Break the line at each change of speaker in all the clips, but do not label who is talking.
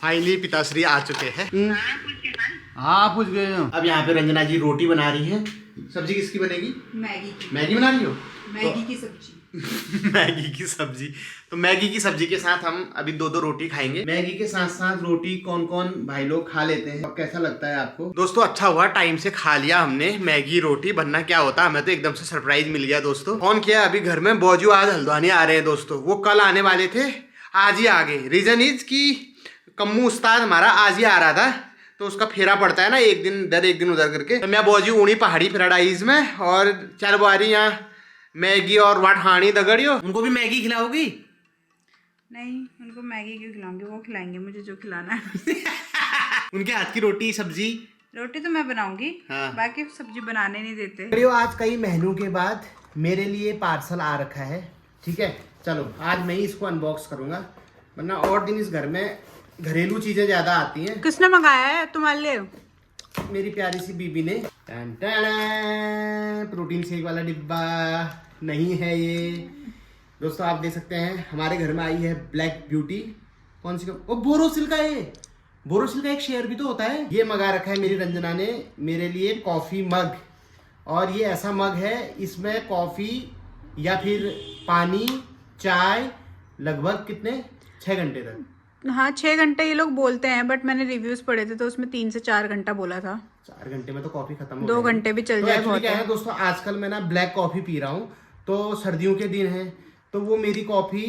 Finally पिताश्री आ चुके हैं।
हाँ पूछ गए हो।
अब यहाँ पे रंजना जी रोटी बना रही हैं। सब्जी किसकी बनेगी?
मैगी की।
मैगी बना रही हो?
मैगी की सब्जी।
मैगी की सब्जी। तो मैगी की सब्जी के साथ हम अभी दो रोटी खाएंगे। मैगी के साथ साथ रोटी कौन कौन भाई लोग खा लेते हैं, अब कैसा लगता है आपको? दोस्तों अच्छा हुआ टाइम से खा लिया हमने मैगी रोटी, वरना क्या होता, हमें तो एकदम से सरप्राइज मिल गया दोस्तों। फोन किया अभी घर में, बौजू आज हल्द्वानी आ रहे हैं दोस्तों। वो कल आने वाले थे, आज ही आ गए। रीजन इज की कम्मू उस्ताद हमारा आज ही आ रहा था, तो उसका फेरा पड़ता है ना, एक दिन इधर एक दिन उधर करके। तो मैं बौजी ऊनी पहाड़ी पैराडाइज में, और चार बारी यहाँ मैगी और वाट हानी दगड़ियो। उनको भी मैगी खिलाओगी?
नहीं, उनको मैगी क्यों खिलाऊंगी, वो खिलाएंगे मुझे जो खिलाना है।
उनके हाथ की रोटी सब्जी।
रोटी तो मैं बनाऊंगी,
हाँ।
बाकी सब्जी बनाने नहीं देते।
आज कई महीनों के बाद मेरे लिए पार्सल आ रखा है, ठीक है। चलो आज मैं ही इसको अनबॉक्स करूंगा, वरना और दिन इस घर में घरेलू चीजें ज्यादा आती हैं।
किसने मंगाया है तुम्हारे लिए?
मेरी प्यारी सी बीबी ने। टन टन, प्रोटीन शेक वाला डिब्बा नहीं है ये दोस्तों। आप देख सकते हैं हमारे घर में आई है ब्लैक ब्यूटी। कौन सी? ओ बोरोसिल का है। बोरोसिल का एक शेयर भी तो होता है। ये मंगा रखा है मेरी रंजना ने मेरे लिए कॉफी मग, और ये ऐसा मग है, इसमें कॉफी या फिर पानी चाय लगभग कितने 6 घंटे तक।
हाँ 6 घंटे ये लोग बोलते हैं, बट मैंने रिव्यूज पढ़े थे तो उसमें 3 से 4 घंटा बोला था।
4 घंटे में तो कॉफी खत्म हो
2 घंटे भी चल
तो
जाए
बहुत क्या है दोस्तों, आजकल मैं ना ब्लैक कॉफी पी रहा हूँ, तो सर्दियों के दिन है, तो वो मेरी कॉफी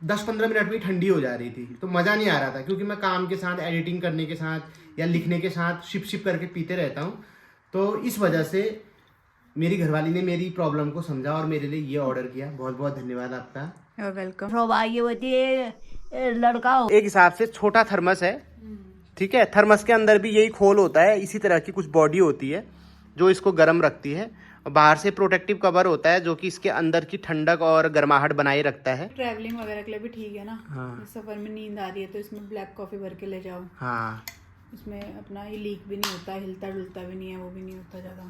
10-15 मिनट में ठंडी हो जा रही थी, तो मजा नहीं आ रहा था, क्योंकि मैं काम के साथ, एडिटिंग करने के साथ या लिखने के साथ शिप शिप करके पीते रहता हूँ। तो इस वजह से मेरी घरवाली ने मेरी प्रॉब्लम को समझा और मेरे लिए ये ऑर्डर किया। बहुत बहुत धन्यवाद आपका।
वेलकम।
लड़का हो।
एक हिसाब से छोटा थर्मस है, ठीक है। थर्मस के अंदर भी यही खोल होता है, इसी तरह की कुछ बॉडी होती है जो इसको गर्म रखती है, और बाहर से प्रोटेक्टिव कवर होता है जो कि इसके अंदर की ठंडक और गर्माहट बनाए रखता है।
ट्रैवलिंग वगैरह के लिए भी ठीक है ना।
हाँ।
सफर में नींद आ रही है तो इसमें ब्लैक कॉफी भर के ले जाओ।
हाँ।
इसमें अपना ये लीक भी नहीं होता, हिलता डुलता भी नहीं है, वो भी नहीं होता ज्यादा।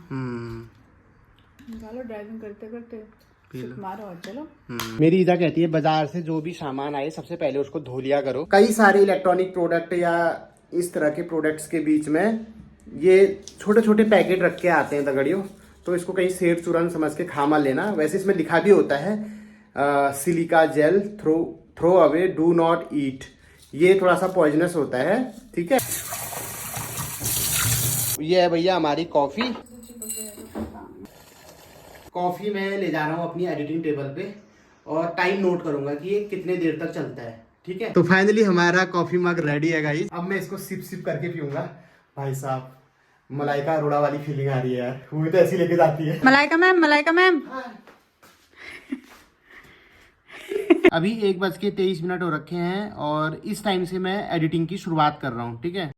निकालो, ड्राइविंग करते करते मारो और चलो।
मेरी ईदा कहती है बाजार से जो भी सामान आए सबसे पहले उसको धो लिया करो। कई सारे इलेक्ट्रॉनिक प्रोडक्ट या इस तरह के प्रोडक्ट्स के बीच में ये छोटे छोटे पैकेट रख के आते हैं दगड़ियों, तो इसको कहीं सेठ चुरन समझ के खा मत लेना। वैसे इसमें लिखा भी होता है silica gel throw away, do not eat. ये थोड़ा सा पॉइजनस होता है, ठीक है। ये है भैया हमारी कॉफी। कॉफी मैं ले जा रहा हूँ अपनी एडिटिंग टेबल पे, और टाइम नोट करूंगा कि ये कितने देर तक चलता है, ठीक है। तो फाइनली हमारा कॉफी मग रेडी है गाइस। अब मैं इसको सिप सिप करके पीऊंगा। भाई साहब, मलाइका अरोड़ा वाली फीलिंग आ रही है यार, वो भी तो ऐसी लेके जाती है।
Malaika ma'am, Malaika ma'am.
अभी 1:23 हो रखे हैं, और इस टाइम से मैं एडिटिंग की शुरुआत कर रहा हूँ, ठीक है।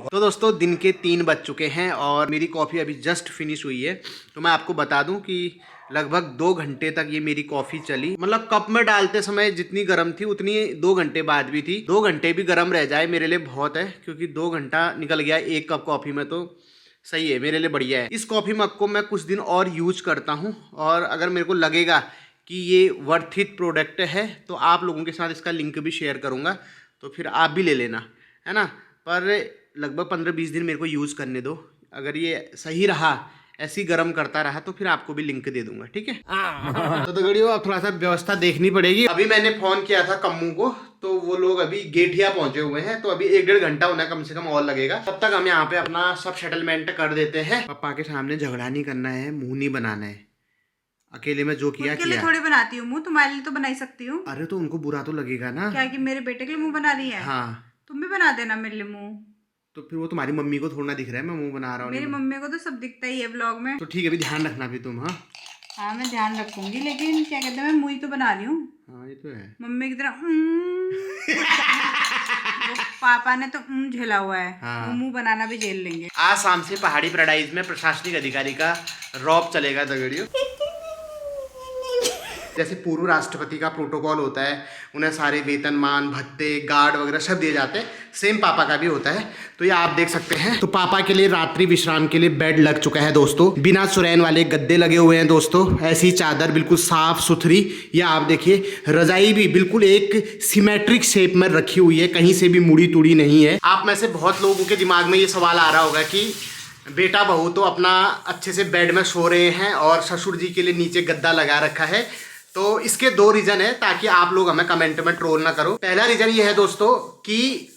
तो दोस्तों दिन के 3 बज चुके हैं और मेरी कॉफ़ी अभी जस्ट फिनिश हुई है। तो मैं आपको बता दूं कि लगभग 2 घंटे तक ये मेरी कॉफ़ी चली। मतलब कप में डालते समय जितनी गर्म थी उतनी 2 घंटे बाद भी थी। 2 घंटे भी गर्म रह जाए मेरे लिए बहुत है, क्योंकि 2 घंटा निकल गया एक कप कॉफ़ी में, तो सही है, मेरे लिए बढ़िया है। इस कॉफ़ी मग को मैं कुछ दिन और यूज करता हूँ, और अगर मेरे को लगेगा कि ये वर्थ इट प्रोडक्ट है तो आप लोगों के साथ इसका लिंक भी शेयर करूँगा, तो फिर आप भी ले लेना, है ना। पर लगभग 15-20 दिन मेरे को यूज़ करने दो, अगर ये सही रहा, ऐसी गर्म करता रहा, तो फिर आपको भी लिंक दे दूंगा, ठीक है। तो दगड़ियों अब थोड़ा सा व्यवस्था देखनी पड़ेगी। अभी मैंने फ़ोन किया था कम्मू को, तो वो लोग अभी गेठिया पहुंचे हुए हैं, तो अभी 1-1.5 घंटा होना कम से कम और लगेगा। तब तक हम यहाँ पे अपना सब सेटलमेंट कर देते हैं। पापा के सामने झगड़ा नहीं करना है, मुँह नहीं बनाना है। अकेले में जो किया किया।
थोड़ी बनाती हूँ मुँह, तुम्हारे लिए तो बना ही सकती हूँ।
अरे तो उनको बुरा तो लगेगा ना।
क्या कि मेरे बेटे के लिए मुँह बना रही है?
हाँ
तुम भी बना देना मेरे लिए मुँह।
तो फिर वो तुम्हारी मम्मी को थोड़ा दिख रहा है मैं मुंह बना रहा हूँ।
मेरी मम्मी को तो सब दिखता ही है व्लॉग में।
तो ठीक है, भी ध्यान रखना भी तुम। हाँ
हाँ मैं ध्यान रखूंगी, लेकिन क्या कहते हैं, मैं मुँह ही तो बना रही हूँ।
हाँ ये तो है।
मम्मी की तरह पापा ने तो झेला हुआ है।
हाँ।
वो मुँह बनाना भी झेल लेंगे।
आज शाम से पहाड़ी पैराडाइज में प्रशासनिक अधिकारी का रौब चलेगा दगड़ियों। जैसे पूर्व राष्ट्रपति का प्रोटोकॉल होता है, उन्हें सारे वेतनमान, भत्ते, गार्ड वगैरह सब दिए जाते हैं, सेम पापा का भी होता है। तो ये आप देख सकते हैं। तो पापा के लिए रात्रि विश्राम के लिए बेड लग चुका है दोस्तों, बिना सुरैन वाले गद्दे लगे हुए हैं दोस्तों, ऐसी चादर बिल्कुल साफ सुथरी। ये आप देखिए, रजाई भी बिल्कुल एक सिमेट्रिक शेप में रखी हुई है, कहीं से भी मुड़ी तुड़ी नहीं है। आप में से बहुत लोगों के दिमाग में ये सवाल आ रहा होगा कि बेटा बहू तो अपना अच्छे से बेड में सो रहे हैं और ससुर जी के लिए नीचे गद्दा लगा रखा है। तो इसके दो रीज़न है, ताकि आप लोग हमें कमेंट में ट्रोल ना करो। पहला रीज़न ये है दोस्तों कि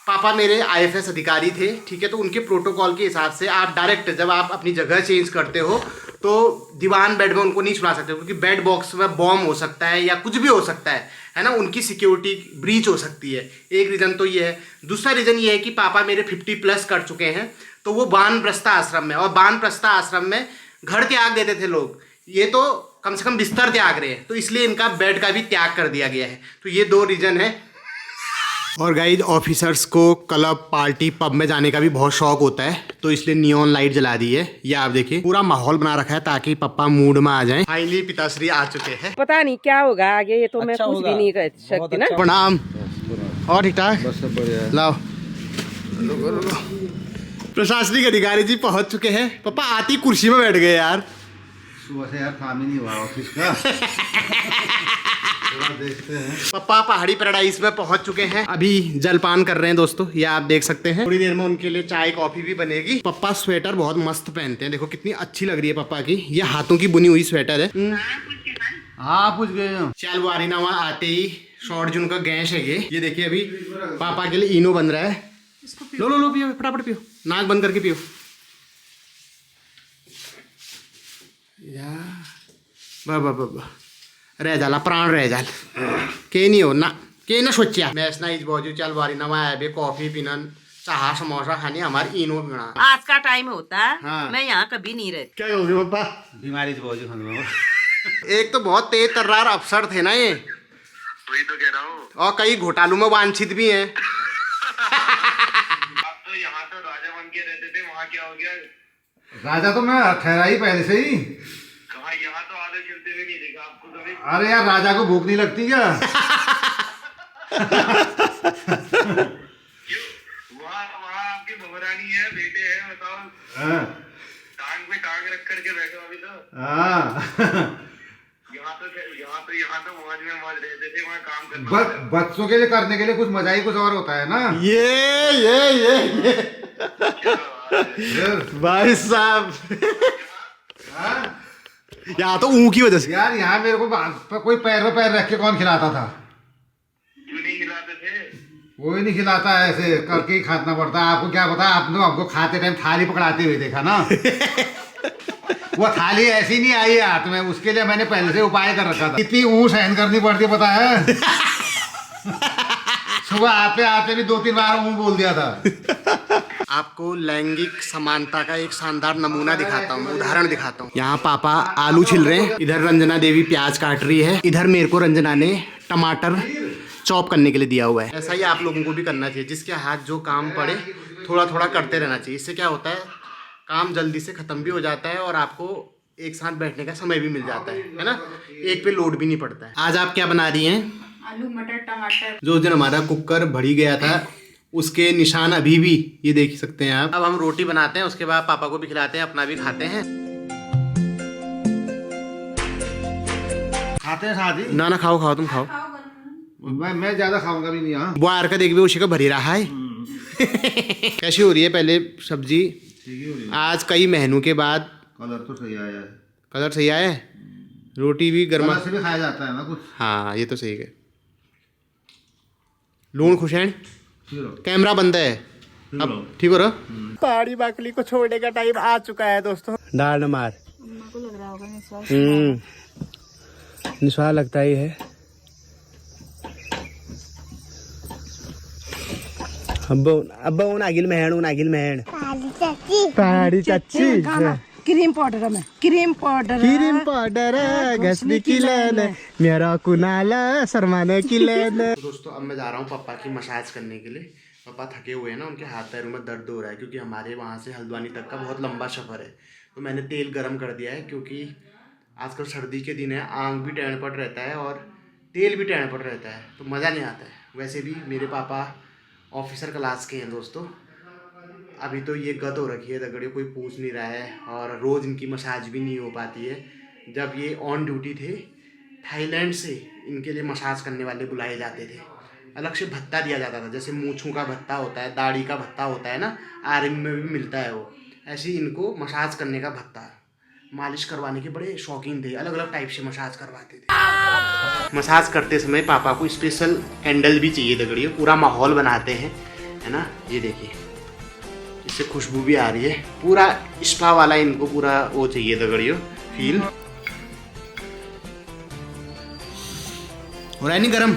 पापा मेरे IFS अधिकारी थे, ठीक है। तो उनके प्रोटोकॉल के हिसाब से आप डायरेक्ट जब आप अपनी जगह चेंज करते हो तो दीवान बेड में उनको नहीं सुला सकते, क्योंकि बेड बॉक्स में बॉम्ब हो सकता है या कुछ भी हो सकता है ना, उनकी सिक्योरिटी ब्रीच हो सकती है। एक रीज़न तो ये है। दूसरा रीज़न ये है कि पापा मेरे 50+ कर चुके हैं, तो वो वानप्रस्थ आश्रम में, और वानप्रस्थ आश्रम में घर त्याग देते थे लोग, ये तो कम से कम बिस्तर त्याग रहे हैं, तो इसलिए इनका बेड का भी त्याग कर दिया गया है। तो ये दो रीज़न है। और गाइज ऑफिसर्स को क्लब, पार्टी, पब में जाने का भी बहुत शौक होता है, तो इसलिए नियॉन लाइट जला दी है। ये आप देखिए, पूरा माहौल बना रखा है ताकि पापा मूड में आ जाएं। फाइनली पिताश्री आ चुके हैं।
पता नहीं क्या होगा आगे, ये तो अच्छा मैं कुछ भी नहीं कर सकती ना।
प्रणाम। और ठीक ठाक, लाओ प्रशासनिक अधिकारी जी पहुंच चुके हैं। पापा आती कुर्सी में बैठ गए यार,
सुबह से यार काम ही नहीं हुआ ऑफिस का। देखते हैं।
पापा पहाड़ी पैराडाइज में पहुंच चुके हैं, अभी जलपान कर रहे हैं दोस्तों, ये आप देख सकते हैं। थोड़ी देर में उनके लिए चाय कॉफी भी बनेगी। पापा स्वेटर बहुत मस्त पहनते हैं, देखो कितनी अच्छी लग रही है पापा की। ये हाथों की बुनी हुई स्वेटर है।
हाँ पूछ गए हो।
चल वारीना वहाँ आते ही शॉर्ट जून का गैस है ये देखिए। अभी पापा के लिए इनो बन रहा है, लो लो लो पियो, फटाफट पियो, नाक बंद करके पियो। या रह जाला प्राण रह जाल के नहीं हो ना, के ना सोचा मैं इस बाजू चल बारी ना मैं बे कॉफी पीना, चाह समोसा खानी, हमारी इनो पीना।
आज का टाइम होता है
हाँ।
मैं यहाँ कभी नहीं रहती।
क्या हो गया पापा?
बीमारी से बाजू
एक तो बहुत तेज तर्रार अफसर थे ना ये,
वही तो कह रहा हूँ।
और कई घोटालों में वांछित भी हैं।
आप तो यहाँ तो राजा बन के रहते थे, वहाँ क्या हो गया?
राजा तो मैं ठहरा ही पहले से ही।
कहाँ, यहाँ तो आधे चलते हुए नहीं देखा आपको कभी।
अरे यार राजा को भूख नहीं लगती क्या?
क्यों? वहाँ वहाँ आपकी बहुरानी है, बेटे है, बताओ।
हाँ।
टांग पे टांग रख करके बैठो अभी तो।
हाँ।
यहाँ तो मौज में मौज रहते थे, वहाँ काम करना।
बच्चों के लिए करने के लिए कुछ मजा ही कुछ और होता है ना।
ये भाई साहब यहाँ तो ऊँ की वजह से
यार यहाँ मेरे को कोई पैर में पैर रख के कौन खिलाता था?
क्यों नहीं खिलाते थे?
कोई नहीं खिलाता, ऐसे करके ही खाना पड़ता है। आपको क्या पता, आपने हमको खाते टाइम थाली पकड़ाते हुए देखा ना। वो थाली ऐसी नहीं आई हाथ में, उसके लिए मैंने पहले से उपाय कर रखा था। कितनी ऊँ सहन करनी पड़ती पता है। सुबह आते आते भी 2-3 बार ऊँ बोल दिया था।
आपको लैंगिक समानता का एक शानदार नमूना दिखाता हूँ, उदाहरण दिखाता हूँ। यहाँ पापा आलू छिल रहे हैं, इधर रंजना देवी प्याज काट रही है, इधर मेरे को रंजना ने टमाटर चॉप करने के लिए दिया हुआ है। ऐसा ही आप लोगों को भी करना चाहिए, जिसके हाथ जो काम पड़े थोड़ा थोड़ा करते रहना चाहिए। इससे क्या होता है, काम जल्दी से ख़त्म भी हो जाता है और आपको एक साथ बैठने का समय भी मिल जाता है ना, एक पे लोड भी नहीं पड़ता है। आज आप क्या बना रही हैं?
आलू मटर टमाटर।
जो दिन हमारा कुकर भरी गया था उसके निशान अभी भी ये देख सकते हैं आप। अब हम रोटी बनाते हैं, उसके बाद पापा को भी खिलाते हैं, अपना भी खाते हैं।
खाते हैं साथ ही
ना ना खाओ खाओ, तुम खाओ।
मैं ज्यादा खाऊंगा भी नहीं। हाँ
वो आर का देख भी उसी का भरी रहा है। कैसी हो रही है पहले सब्जी?
ठीक ही हो रही है।
आज कई महीनों के बाद
कलर तो सही आया है।
कलर सही आया है, रोटी भी गर्मा
कलर से भी खाया जाता है ना कुछ।
हाँ ये तो सही है। लूण खुश है,
ठीक है।
कैमरा बंद है अब, ठीक हो रहा। पहाड़ी बाकली को छोड़ने का टाइम आ चुका है दोस्तों। डाल न मार,
को लग रहा होगा
निस्वार लगता ही है। अब्बा नागिल महण पहाड़ी चाची
क्रीम पाउडर में क्रीम पाउडर
घसने की लेन मेरा कुनाला शर्माने की लेन। दोस्तों अब मैं जा रहा हूँ पापा की मसाज करने के लिए। पापा थके हुए हैं ना, उनके हाथ पैरों में दर्द हो रहा है, क्योंकि हमारे वहाँ से हल्द्वानी तक का बहुत लंबा सफ़र है। तो मैंने तेल गरम कर दिया है, क्योंकि आजकल सर्दी के दिन है, आंख भी टेढ़ पड़ रहता है और तेल भी टेढ़ पड़ रहता है, तो मज़ा नहीं आता है। वैसे भी मेरे पापा ऑफिसर क्लास के हैं दोस्तों। अभी तो ये गत हो रखी है दगड़ियों, कोई पूछ नहीं रहा है और रोज़ इनकी मसाज भी नहीं हो पाती है। जब ये ऑन ड्यूटी थे, थाईलैंड से इनके लिए मसाज करने वाले बुलाए जाते थे। अलग से भत्ता दिया जाता था, जैसे मूँछों का भत्ता होता है, दाढ़ी का भत्ता होता है ना, आर्मी में भी मिलता है वो, ऐसे ही इनको मसाज करने का भत्ता। मालिश करवाने के बड़े शौकीन थे, अलग अलग टाइप से मसाज करवाते थे। मसाज करते समय पापा को स्पेशल कैंडल भी चाहिए दगड़ियों, पूरा माहौल बनाते हैं, है ना। ये देखिए, इससे खुशबू भी आ रही है, पूरा स्पा वाला इनको पूरा वो चाहिए दगड़ियों फील। हो रहा है नहीं गरम?